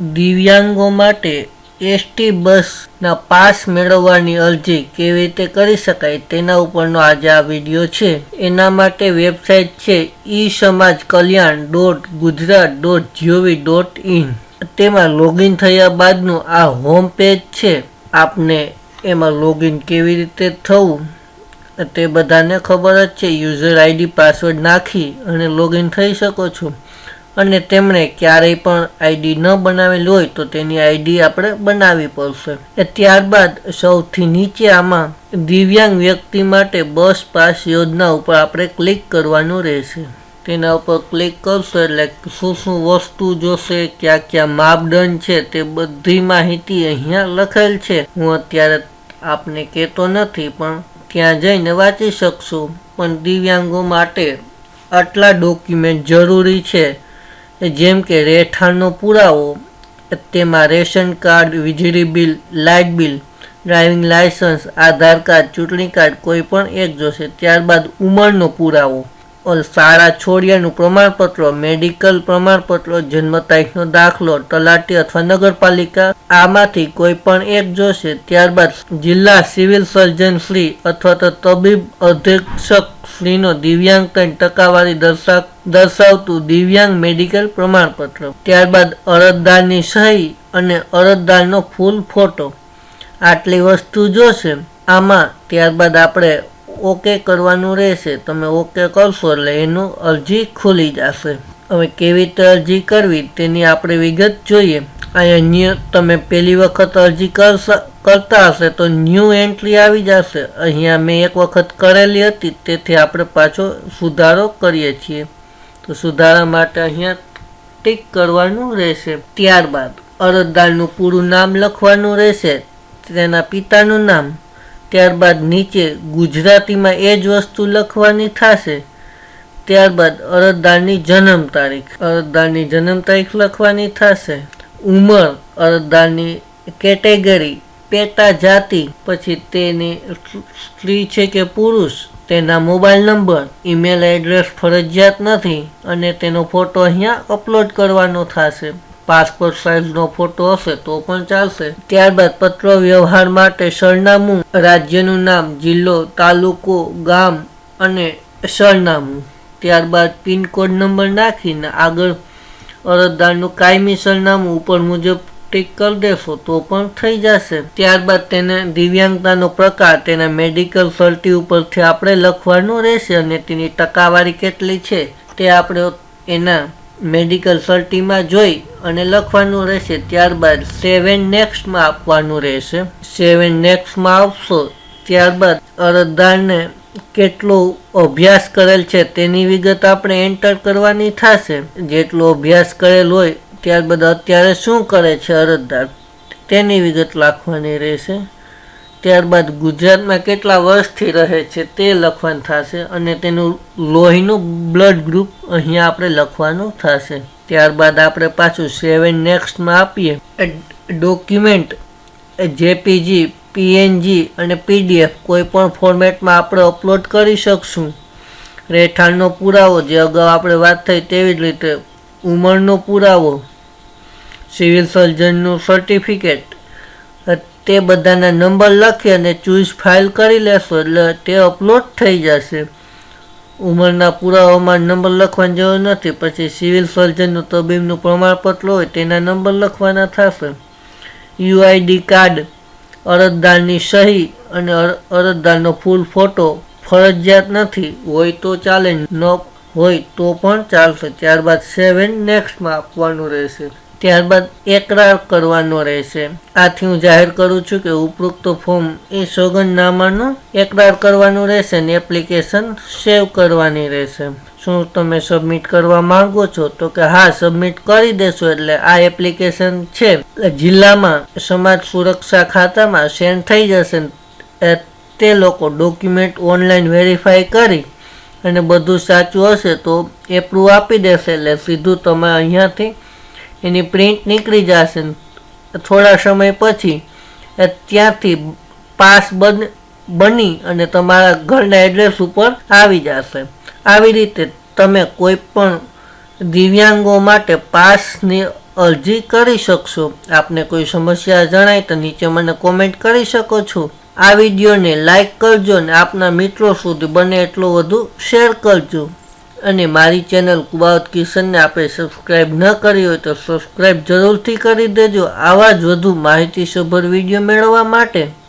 દિવ્યાંગો માટે એસટી બસના પાસ મેળવવાની અરજી કેવી રીતે કરી શકાય તેના ઉપરનો આજે આ વિડીયો છે। એના માટે વેબસાઇટ છે eSamajkalyan.gujarat.gov.in। તેમાં લોગિન થયા બાદનું આ હોમ પેજ છે। આપને એમાં લોગિન કેવી રીતે થવું તે બધાને ખબર જ છે। યુઝર આઈડી પાસવર્ડ નાખી અને લોગિન થઈ શકો છો। અને તેમણે ક્યારેય પણ આઈડી ન બનાવેલી હોય તો તેની આઈડી આપણે બનાવવી પડશે। ત્યારબાદ સૌથી નીચે આમાં દિવ્યાંગ વ્યક્તિ માટે બસ પાસ યોજના ઉપર આપણે ક્લિક કરવાનું રહેશે। તેના ઉપર ક્લિક કરશો એટલે શું શું વસ્તુ જોશે, ક્યાં ક્યાં માપદંડ છે તે બધી માહિતી અહીંયા લખેલ છે। હું અત્યારે આપને કહેતો નથી પણ ત્યાં જઈને વાંચી શકશો। પણ દિવ્યાંગો માટે આટલા ડોક્યુમેન્ટ જરૂરી છે, જેમ કે રહેઠાણનો પુરાવો, તેમાં રેશન કાર્ડ, વીજળી bill, light bill, driving licence, Aadhaar card, ચૂંટણી કાર્ડ કોઈ પણ એક જોશે। ત્યારબાદ ઉંમરનો પુરાવો, શાળા છોડ્યાનું પ્રમાણપત્ર, મેડિકલ પ્રમાણપત્ર, જન્મ તારીખનો દાખલો, તલાટી અથવા નગરપાલિકા આમાંથી કોઈ પણ એક જોશે। ત્યારબાદ જિલ્લા સિવિલ સર્જન શ્રી અથવા તો તબીબ અધિક્ષક શ્રીનો દિવ્યાંગતાની ટકાવારી દર્શાવતું દિવ્યાંગ મેડિકલ પ્રમાણપત્ર। ત્યારબાદ અરજદારની સહી અને અરજદારનો ફૂલ ફોટો, આટલી વસ્તુ જોશે આમાં। ત્યારબાદ આપણે ઓકે કરવાનું રહેશે। તમે ઓકે કરશો એટલે એનું અરજી ખુલી જશે। હવે કેવી રીતે અરજી કરવી તેની આપણે વિગત જોઈએ। અહીંયા તમે પહેલી વખત અરજી કરતા હશે તો ન્યૂ એન્ટ્રી આવી જશે। અહીંયા મેં એક વખત કરેલી હતી તેથી આપણે પાછો સુધારો કરીએ છીએ, તો સુધારા માટે અહીંયા ટિક કરવાનું રહેશે। ત્યારબાદ અરજદારનું પૂરું નામ લખવાનું રહેશે, તેના પિતાનું નામ। ત્યારબાદ નીચે ગુજરાતીમાં એ જ વસ્તુ લખવાની થશે। ત્યારબાદ અરજદારની જન્મ તારીખ લખવાની થશે। ઉંમર, અરજદારની કેટેગરી, પેટા જાતિ, પછી તેની સ્ત્રી છે કે પુરુષ, તેના મોબાઈલ નંબર, ઈમેલ એડ્રેસ ફરજિયાત નથી અને તેનો ફોટો અહીંયા અપલોડ કરવાનો થશે। પાસપોર્ટ સાઇઝનો ફોટો હશે તો પણ ચાલશે। ત્યારબાદ પત્ર વ્યવહાર માટે સરનામું, રાજ્યનું નામ, જિલ્લો, તાલુકો, ગામ અને સરનામું। ત્યારબાદ પિનકોડ નંબર નાખીને આગળ અરજદારનું કાયમી સરનામું ઉપર મુજબ ટિક કરી દેશો તો પણ થઈ જશે। ત્યારબાદ તેને દિવ્યાંગતાનો પ્રકાર તેના મેડિકલ સર્ટી ઉપરથી આપણે લખવાનું રહેશે અને તેની ટકાવારી કેટલી છે તે આપણે એના મેડિકલ સર્ટીમાં જોઈ અને લખવાનું રહેશે। ત્યારબાદ સેવ એન્ડ નેક્સ્ટમાં આપવાનું રહેશે। સેવ એન્ડ નેક્સ્ટમાં આપશો ત્યારબાદ અરજદારને કેટલો અભ્યાસ કરેલ છે તેની વિગત આપણે એન્ટર કરવાની થશે। જેટલો અભ્યાસ કરેલ હોય ત્યારબાદ અત્યારે શું કરે છે અરજદાર તેની વિગત લખવાની રહેશે। ત્યારબાદ ગુજરાતમાં કેટલા વર્ષથી રહે છે તે લખવાનું થશે અને તેનું લોહીનું બ્લડ ગ્રુપ અહીંયા આપણે લખવાનું થશે। ત્યારબાદ આપણે પાછું સેવ એન્ડ નેક્સ્ટમાં આપીએ। ડોક્યુમેન્ટ જેપીજી, પીએનજી અને પીડીએફ કોઈ પણ ફોર્મેટમાં આપણે અપલોડ કરી શકશું। રહેઠાણનો પુરાવો જે અગાઉ આપણે વાત થઈ તેવી જ રીતે, ઉંમરનો પુરાવો, સિવિલ સર્જનનું સર્ટિફિકેટ, તે બધાના નંબર લખી અને ચૂઝ ફાઇલ કરી લેશો એટલે તે અપલોડ થઈ જશે। ઉંમરના પુરાવામાં નંબર લખવાની જરૂર નથી। પછી સિવિલ સર્જનનું તબીબનું પ્રમાણપત્ર હોય તેના નંબર લખવાના થશે। યુઆઈડી કાર્ડ, અરજદારની સહી અને અરજદારનો ફૂલ ફોટો ફરજિયાત નથી, હોય તો ચાલે, ન હોય તો પણ ચાલશે। ત્યારબાદ સેવ એન્ડ નેક્સ્ટમાં આપવાનું રહેશે। ત્યારબાદ એકરાર કરવાનો રહેશે। આથી હું જાહેર કરું છું કે ઉપરોક્ત ફોર્મ એ સોગંદનામાનું એકરાર કરવાનું રહેશે અને એપ્લિકેશન સેવ કરવાની રહેશે। શું તમે સબમિટ કરવા માંગો છો? તો કે હા, સબમિટ કરી દેશો એટલે આ એપ્લિકેશન છે જિલ્લામાં સમાજ સુરક્ષા ખાતામાં સેન્ડ થઈ જશે। તે લોકો ડોક્યુમેન્ટ ઓનલાઈન વેરીફાઈ કરી અને બધું સાચું હશે તો એપ્રુવ આપી દેશે એટલે સીધું તમે અહીંયાથી એની પ્રિન્ટ નીકળી જશે। થોડા સમય પછી ત્યાંથી પાસ બની અને તમારા ઘરના એડ્રેસ ઉપર આવી જશે। આવી રીતે તમે કોઈ પણ દિવ્યાંગો માટે પાસની અરજી કરી શકશો. આપને કોઈ સમસ્યા જણાય તો નીચે મને કોમેન્ટ કરી શકો છો. આ વિડીયોને લાઈક કરજો અને આપના મિત્રો સુધી બને એટલો વધુ શેર કરજો. અને મારી ચેનલ કુબાવત કિશનને આપણે સબસ્ક્રાઈબ ન કરી હોય તો સબસ્ક્રાઈબ જરૂરથી કરી દેજો આવા જ વધુ માહિતીસભર વિડીયો મેળવવા માટે.